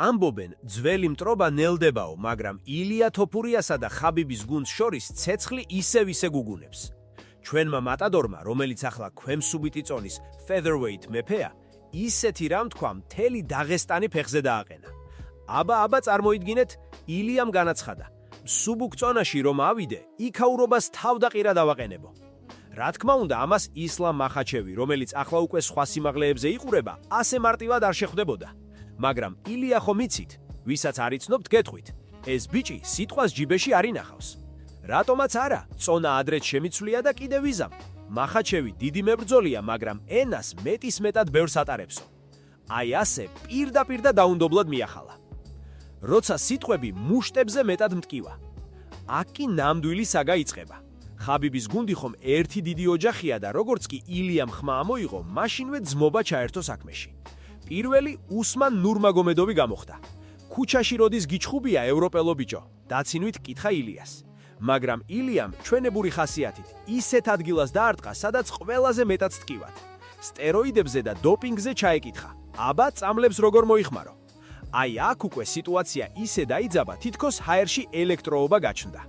ამბობენ, ძველი მტრობა ნელდებაო, მაგრამ ილია თოფურიასა და ხაბიბის გუნდს შორის ცეცხლი ისე გუგუნებს. ჩვენმა მატადორმა, რომელიც ახლა ქვემსუბიტი წონის featherweight მეფეა, ისეთი რამ თქვა, მთელი დაღესტანი ფეხზე დააყენა. აბა წარმოიდგინეთ, ილიამ განაცხადა, მსუბუქ წონაში რომ ავიდე, იქაურობას თავდაყირა დავაყენებო. რა თქმა უნდა, ამას ისლამ მახაჩევი, რომელიც ახლა უკვე სხვა სიმაღლეებზე იყურება, ასე მარტივად არ შეხვდებოდა. მაგრამ ილია ხომ იცით, ვისაც არ იცნობთ, გეტყვით, ეს ბიჭი სიტყვას ჯიბეში არ ინახავს. რატომაც არა, წონა ადრეც შემიცვლია და კიდევ ვიზამ. მახაჩევი დიდი მებრძოლია, მაგრამ ენას მეტად ბევრს ატარებსო. აი ასე პირდაპირ და დაუნდობლად მიახალა. როცა სიტყვები მუშტებზე მეტად მტკივა. აქ კი ნამდვილი საგა იწყება. ხაბიბის გუნდი ხომ ერთი დიდი ოჯახია და როგორც კი ილიამ ხმა ამოიღო, მაშინვე ძმობა ჩაერთო საქმეში. პირველი უსმან ნურმაგომედოვი გამოხდა. ქუჩაში როდის გიჩხუბია ევროპელო ბიჭო, დაცინვით კითხა ილიას. მაგრამ ილიამ ჩვენებური ხასიათით ისეთ ადგილას დაარტყა, სადაც ყველაზე მეტად ტკივათ. სტეროიდებზე და დოპინგზე ჩაეკითხა. აბა წამლებს როგორ მოიხმარო. აი აქ უკვე სიტუაცია ისე დაიძაბა, თითქოს ჰაერში ელექტროობა გაჩნდა.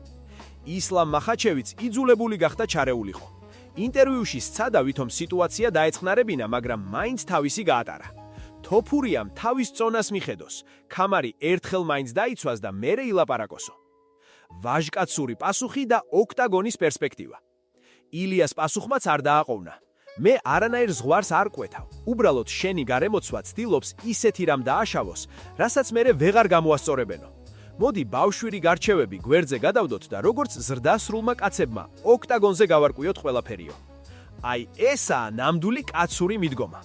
ისლამ მახაჩევიც იძულებული გახდა ჩარეულიყო. ინტერვიუში სცადა, ვითომ სიტუაცია დაეწყნარებინა, მაგრამ მაინც თავისი გაატარა. თოფურიამ თავის წონას მიხედოს, ქამარი ერთხელ მაინც დაიცვას და მერე ილაპარაკოსო. ვაჟკაცური პასუხი და ოქტაგონის პერსპექტივა. ილიას პასუხმაც არ დააყოვნა. მე არანაირ ზღვარს არ კვეთავ. უბრალოდ შენი გარემოცვა ცდილობს ისეთი რამ დააშავოს, რასაც მერე ვეღარ გამოასწორებენო. მოდი ბავშვური გარჩევები გვერდზე გადავდოთ და როგორც ზრდასრულმა კაცებმა ოქტაგონზე გავარკვიოთ ყველაფერიო. აი ესაა ნამდვილი კაცური მიდგომა.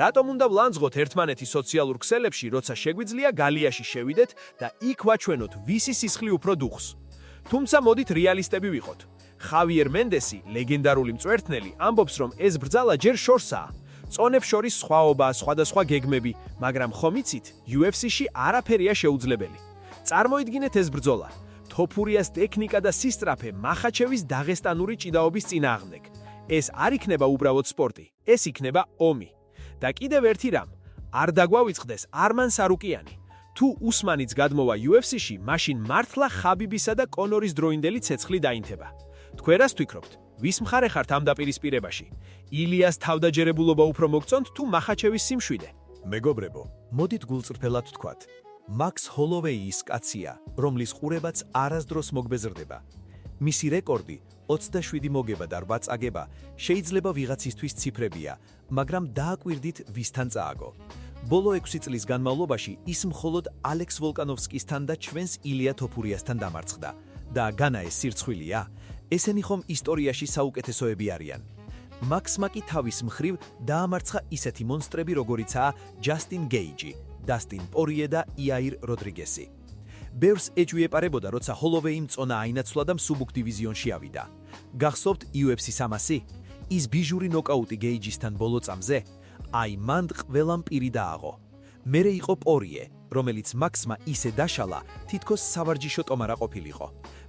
რატომ უნდა ვლანძღოთ ერთმანეთი სოციალურ ქსელებში, როცა შეგვიძლია გალიაში შევიდეთ და იქ ვაჩვენოთ ვისი სისხლი უფრო დუხს. თუმცა მოდით რეალისტები ვიყოთ. ხავიერ მენდესი, ლეგენდარული მწვერთნელი, ამბობს, რომ ეს ბრძალა ჯერ შორსაა. წონებს შორის სხვაობა, სხვადასხვა გეგმები, მაგრამ ხომ იცით, UFC-ში არაფერია შეუძლებელი. წარმოიდგინეთ ეს ბრძოლა. თოფურიას ტექნიკა და სისწრაფე მახაჩევის დაღესტანური ჭიდაობის წინააღმდეგ. ეს არ იქნება უბრალოდ სპორტი, ეს იქნება ომი. და კიდევ ერთი რამ, არ დაგვავიწყდეს არმან სარუკიანი. თუ უსმანიც გადმოვა UFC-ში, მაშინ მართლა ხაბიბისა და კონორის დროინდელი ცეცხლი დაინთება. თქვენ რას ვფიქრობთ? ვის მხარე ხართ ამ დაპირისპირებაში? ილიას თავდაჯერებულობა უფრო მოგწონთ თუ მახაჩევის სიმშვიდე? მეგობრებო, მოდით გულწრფელად ვთქვათ. მაქს ჰოლოვეიის კაცია, რომლის ყურებაც არასდროს მოგბეზრდება. მისი რეკორდი 27 მოგება და 8 წაგება შეიძლება ვიღაცისთვის ციფრებია, მაგრამ დააკვირდით ვისთან წააგო. ბოლო 6 წლის განმავლობაში ის მხოლოდ ალექს ვოლკანოვსკისთან და ჩვენს ილია თოფურიასთან დამარცხდა. და განა ეს სირცხვილია? ესენი ხომ ისტორიაში საუკეთესოები არიან. მაქსმა კი თავის მხრივ დაამარცხა ისეთი მონსტრები, როგორიცაა ჯასტინ გეიჯი, დასტინ პორიე და იაირ როდრიგესი. ბევრს ეჭვი ეპარებოდა, როცა ჰოლოვეიმ წონა აინაცვლა და მსუბუქ დივიზიონში ავიდა. გახსოვთ UFC 300? ის ბიჟური ნოკაუტი გეიჯისთან ბოლო წამზე? აი მან ყველამ პირი დააღო. მერე იყო პორიე, რომელიც მაქსმა ისე დაშალა, თითქოს სავარჯიშო ტომარა ყოფილიყო.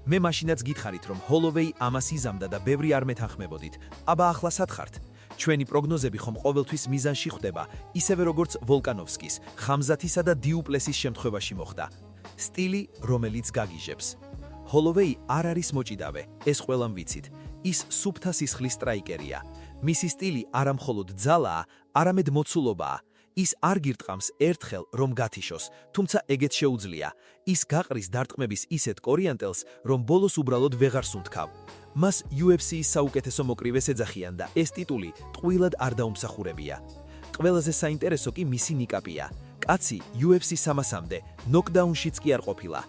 მე მაშინაც გითხარით, რომ ჰოლოვეი ამას იზამდა და ბევრი არ მეთანხმებოდით. აბა ახლა სათხართ. ჩვენი პროგნოზები ხომ ყოველთვის მიზანში ხვდება, ისევე როგორც ვოლკანოვსკის, ხამზათისა და დიუპლესის შემთხვევაში მოხდა. სტილი, რომელიც გაგიჟებს. ჰოლოვეი არ არის მოჭიდავე, ეს ყველამ ვიცით. ის სუფთა სისხლის სტრაიკერია. მისი სტილი არა მხოლოდ ძალაა, არამედ მოცულობაა. ის არ გირტყამს ერთხელ რომ გათიშოს, თუმცა ეგეც შეუძლია. ის გაყრის დარტყმების ისეთ კორიანტელს, რომ ბოლოს უბრალოდ ვეღარ სუნთქავ. მას UFC-ის საუკეთესო მოკრივეს ეძახიან და ეს ტიტული ტყუილად არ დაუმსახურებია. ყველაზე საინტერესო კი მისი ნიკაპია. კაცი UFC 300-მდე ნოკდაუნშიც კი არ ყოფილა.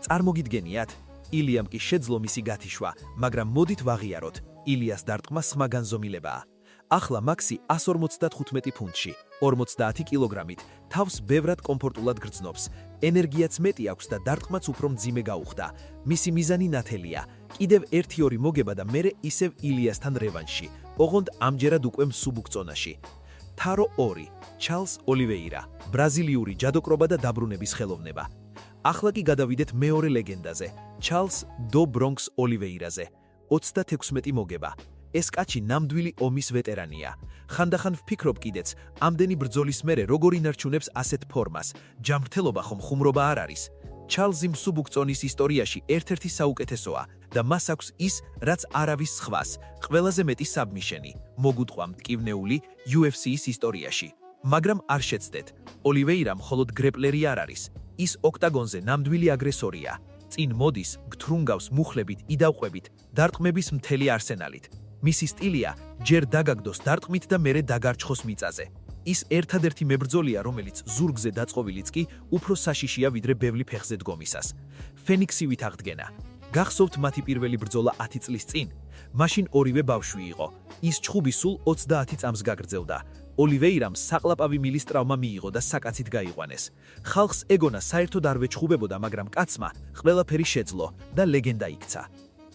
წარმოგიდგენიათ? ილიამ კი შეძლო მისი გათიშვა, მაგრამ მოდით ვაღიაროთ. ილიას დარტყმა სმა განზომილებაა. ახლა მაქსი 155 ფუნტში, 50 კილოგრამით, თავს ბევრად კომფორტულად გრძნობს. ენერგიაც მეტი აქვს და დარტყმაც უფრო მძიმე გაუხდა. მისი მიზანი ნათელია. კიდევ 1-2 მოგება და მერე ისევ ილიასთან რევანში. ოღონდ ამჯერად უკვე მსუბუქ წონაში. თარო 2, ჩარლს ოლივეირა, ბრაზილიური ჯადოქრობა და დაბრუნების ხელოვნება. ახლა კი გადავიდეთ მეორე ლეგენდაზე, ჩარლს დო ბრონქს ოლივეირაზე. 36 მოგება. ეს კაცი ნამდვილი ომის ვეტერანია. ხანდახან ვფიქრობ კიდეც, ამდენი ბრძოლის მერე როგორ ინარჩუნებს ასეთ ფორმას. ჯანმრთელობა ხომ ხუმრობა არ არის. ჩარლზი მსუბუქწონის ისტორიაში ერთ-ერთი საუკეთესოა და მას აქვს ის, რაც არავის სხვას, ყველაზე მეტი საბმიშენი, მოგუტყვა მტკივნეული UFC-ის ისტორიაში. მაგრამ არ შეცდეთ, ოლივეირა მხოლოდ გრეპლერი არ არის. ის ოქტაგონზე ნამდვილი აგრესორია. წინ მოდის, გთრუნგავს მუხლებით, იდავყვებით, დარტყმების მთელი არსენალით. მისი სტილია ჯერ დაგაგდოს დარტყმით და მერე დაგარჩხოს მიწაზე. ის ერთადერთი მებრძოლია, რომელიც ზურგზე დაწყობილიც კი უფრო საშიშია ვიდრე ბევრი ფეხზე დგომისას. ფენიქსივით აღდგენა. გახსოვთ მათი პირველი ბრძოლა 10 წლის წინ? მაშინ ორივე ბავშვი იყო. ის ჩხუბი სულ 30 წამს გაგრძელდა. ოლივეირამ საყლაპავი მილის ტრავმა მიიღო და საკაცით გაიყვანეს. ხალხს ეგონა საერთოდ არ ვეჩხუბებოდა, მაგრამ კაცმა ყველაფერი შეძლო და ლეგენდა იქცა.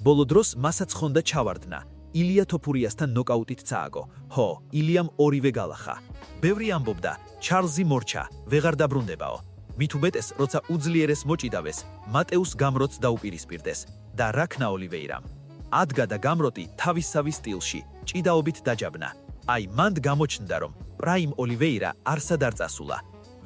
ბოლო დროს მასაც ხონდა ჩავარდნა. ილია თოფურიასთან ნოკაუტით წააგო. ჰო, ილიამ ორივე გალახა. ბევრი ამბობდა, ჩარლზი მორჩა, ვეღარ დაბრუნდებაო. მით უმეტეს, როცა უძლიერეს მოჭიდავეს, მატეუს გამროტს დაუპირისპირდეს და რაქნა ოლივეირამ. ადგა და გამროტი თავისსავი სტილში, ჭიდაობით დაჯაბნა. აი, მანდ გამოჩნდა, რომ პრაიმ ოლივეირა არსად არ წასულა.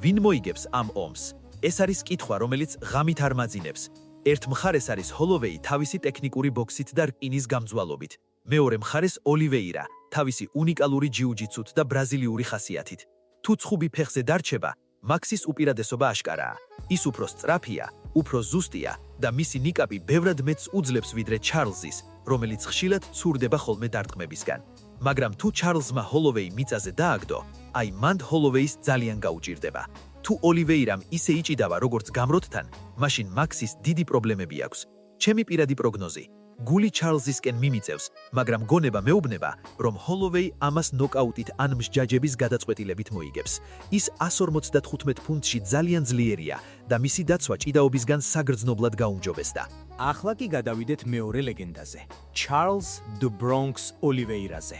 ვინ მოიგებს ამ ომს? ეს არის კითხვა, რომელიც ღამით არ მაძინებს. ერთ მხარეს არის ჰოლოვეი თავისი ტექნიკური ბოქსით და რკინის გამძვალობით. მეორე მხარეს ოლივეირა თავისი უნიკალური ჯიუჯიცუთ და ბრაზილიური ხასიათით. თუ ცხუბი ფეხზე დარჩება, მაქსის უპირატესობა აშკარაა. ის უფრო სწრაფია, უფრო ზუსტია და მისი ნიკაპი ბევრად მეტს უძლებს ვიდრე ჩარლზის, რომელიც ხშირად ცურდება ხოლმე დარტყმებისგან. მაგრამ თუ ჩარლზმა ჰოლოვეი მიწაზე დააგდო, აი მანდ ჰოლოვეის ძალიან გაუჭირდება. თუ ოლივეირამ ისე იჭიდავა როგორც გამროტთან, მაშინ მაქსის დიდი პრობლემები აქვს. ჩემი პირადი პროგნოზი: გული ჩარლზისკენ მიმიწევს, მაგრამ გონება მეუბნება, რომ ჰოლოვეი ამას ნოკაუტით ან მსჯაჯების გადაწყვეტილებით მოიგებს. ის 155 ფუნტში ძალიან ძლიერია და მისი დაცვა ჭიდაობისგან საგრძნობლად გაუმჯობესდა. ახლა კი გადავიდეთ მეორე ლეგენდაზე, ჩარლზ დუ ბრონქს ოლივეირაზე.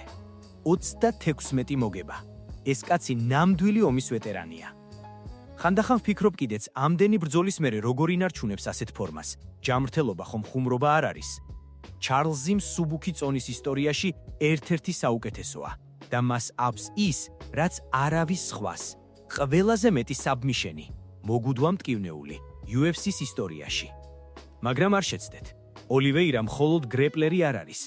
36 მოგება. ეს კაცი ნამდვილი ომის ვეტერანია. ხანდახან ვფიქრობ კიდეც, ამდენი ბრძოლის მერე როგორ ინარჩუნებს ასეთ ფორმას. ჯანმრთელობა ხომ ხუმრობა არ არის. ჩარლზი მსუბუქი წონის ისტორიაში ერთ-ერთი საუკეთესოა და მას აქვს ის, რაც არავის სხვას, ყველაზე მეტი საბმიშენი, მოგუდვა მტკივნეული UFC-ის ისტორიაში. მაგრამ არ შეცდეთ, ოლივეირა მხოლოდ გრეპლერი არ არის.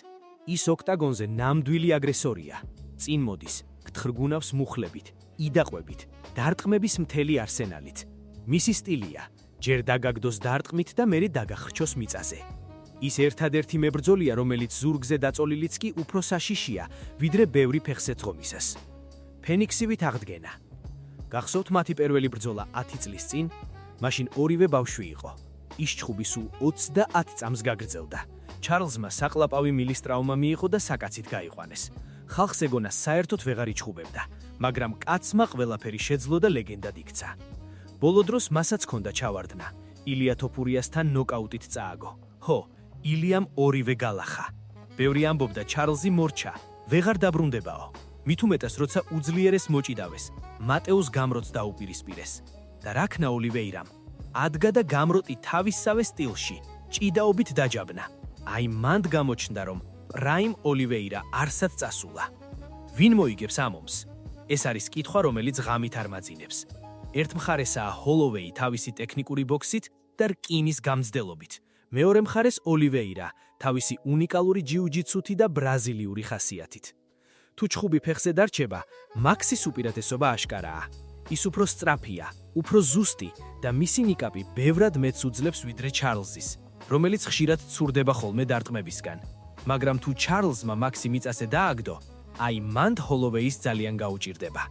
ის ოქტაგონზე ნამდვილი აგრესორია. წინ მოდის, გთხრგუნავს მუხლებით, იდაყვებით, დარტყმების მთელი არსენალით. მისი სტილია ჯერ დაგაგდოს დარტყმით და მერე დაგახრჩოს მიწაზე. ის ერთადერთი მებრძოლია, რომელიც ზურგზე დაწოლილიც კი უფრო საშიშია, ვიდრე ბევრი ფეხზე დგომისას. ფენიქსივით აღდგენა. გახსოვთ მათი პირველი ბრძოლა 10 წლის წინ? მაშინ ორივე ბავშვი იყო. ის ჩხუბი სულ 30 წამს გაგრძელდა. ჩარლზმა საყლაპავი მილის ტრავმა მიიღო და საკაცით გაიყვანეს. ხალხს ეგონა საერთოდ ვეღარ იჩხუბებდა, მაგრამ კაცმა ყველაფერი შეძლო და ლეგენდად იქცა. ბოლო დროს მასაც ჰქონდა ჩავარდნა. ილია თოფურიასთან ნოკაუტით წააგო. ჰო, ილიამ ორივე გალახა. ბევრი ამბობდა, ჩარლზი მორჩა, ვეღარ დაბრუნდებაო. მით უმეტეს, როცა უძლიერეს მოჭიდავეს, მატეუს გამროტს დაუპირისპირეს. და რაქნა ოლივეირამ. ადგა და გამროტი თავისსავე სტილში, ჭიდაობით დაჯაბნა. აი მანდ გამოჩნდა, რომ პრაიმ ოლივეირა არსად წასულა. ვინ მოიგებს ამ ომს? ეს არის კითხვა, რომელიც ღამით არ მაძინებს. ერთ მხარესაა ჰოლოვეი თავისი ტექნიკური ბოქსით და რკინის გამძლელობით. მეორე მხარეს ოლივეირა თავისი უნიკალური ჯიუჯიცუთი და ბრაზილიური ხასიათით. თუ ჩხუბი ფეხზე დარჩება, მაქსის უპირატესობა აშკარაა. ის უფრო სწრაფია, უფრო ზუსტი და მისი ნიკაპი ბევრად მეტს უძლებს ვიდრე ჩარლზის, რომელიც ხშირად ცურდება ხოლმე დარტყმებისგან. მაგრამ თუ ჩარლზმა მაქსი მიწაზე დააგდო, აი მანდ ჰოლოვეის ძალიან გაუჭირდება.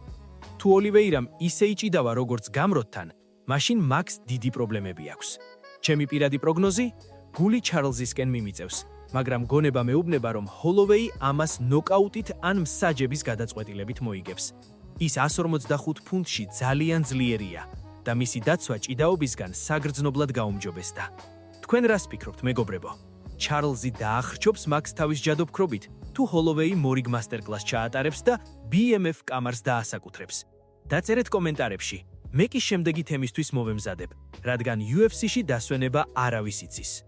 თუ ოლივეირამ ისე იჭიდავა როგორც გამროტთან, მაშინ მაქს დიდი პრობლემები აქვს. ჩემი პირადი პროგნოზი: გული ჩარლზისკენ მიმიწევს, მაგრამ გონება მეუბნება, რომ ჰოლოვეი ამას ნოკაუტით ან მსაჯების გადაწყვეტილებით მოიგებს. ის 155 ფუნტში ძალიან ძლიერია და მისი დაცვა ჭიდაობისგან საგრძნობლად გაუმჯობესდა. თქვენ რას ფიქრობთ, მეგობრებო? ჩარლზი დაახრჩობს მაქს თავის ჯადოქრობით, თუ ჰოლოვეი მორიგ მასტერკლასს ჩაატარებს და BMF კამარს დაასაკუთრებს? დაწერეთ კომენტარებში. მე კი შემდეგი თემისთვის მოვემზადებ, რადგან UFC-ში დასვენება არავის იცის.